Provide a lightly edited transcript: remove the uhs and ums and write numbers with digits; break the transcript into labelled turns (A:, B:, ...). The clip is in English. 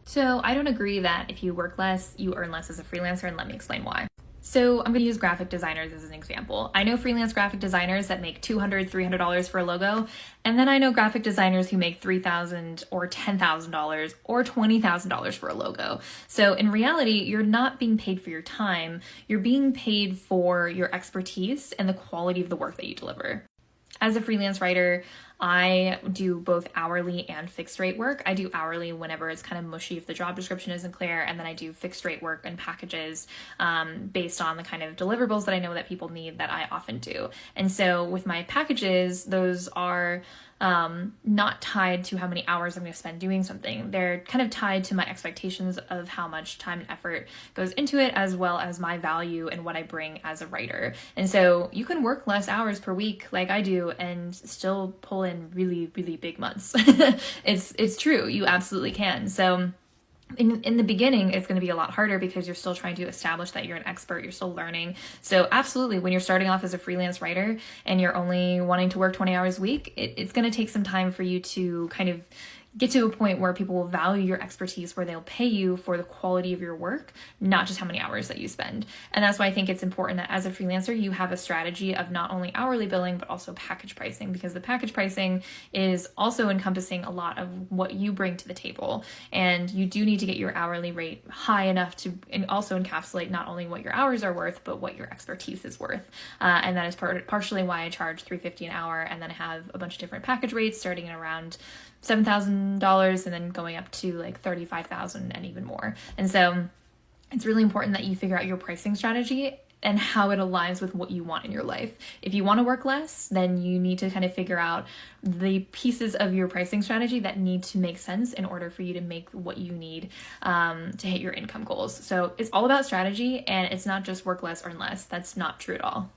A: So I don't agree that if you work less, you earn less as a freelancer, and let me explain why. So I'm going to use graphic designers as an example. I know freelance graphic designers that make $200, $300 for a logo, and then I know graphic designers who make $3,000 or $10,000 or $20,000 for a logo. So in reality, you're not being paid for your time, you're being paid for your expertise and the quality of the work that you deliver. As a freelance writer, I do both hourly and fixed rate work. I do hourly whenever it's kind of mushy if the job description isn't clear, and then I do fixed rate work and packages based on the kind of deliverables that I know that people need that I often do. And so with my packages, those are not tied to how many hours I'm going to spend doing something. They're kind of tied to my expectations of how much time and effort goes into it, as well as my value and what I bring as a writer. And so you can work less hours per week like I do and still pull in really, really big months. It's true. You absolutely can. So in the beginning, it's going to be a lot harder because you're still trying to establish that you're an expert, you're still learning. So absolutely, when you're starting off as a freelance writer and you're only wanting to work 20 hours a week, it's going to take some time for you to kind of get to a point where people will value your expertise, where they'll pay you for the quality of your work, not just how many hours that you spend. And that's why I think it's important that as a freelancer, you have a strategy of not only hourly billing, but also package pricing, because the package pricing is also encompassing a lot of what you bring to the table. And you do need to get your hourly rate high enough to also encapsulate not only what your hours are worth, but what your expertise is worth. And that is partially why I charge $350 an hour, and then I have a bunch of different package rates starting at around $7,000 and then going up to like $35,000 and even more. And so it's really important that you figure out your pricing strategy and how it aligns with what you want in your life. If you want to work less, then you need to kind of figure out the pieces of your pricing strategy that need to make sense in order for you to make what you need to hit your income goals. So it's all about strategy, and it's not just work less, earn less. That's not true at all.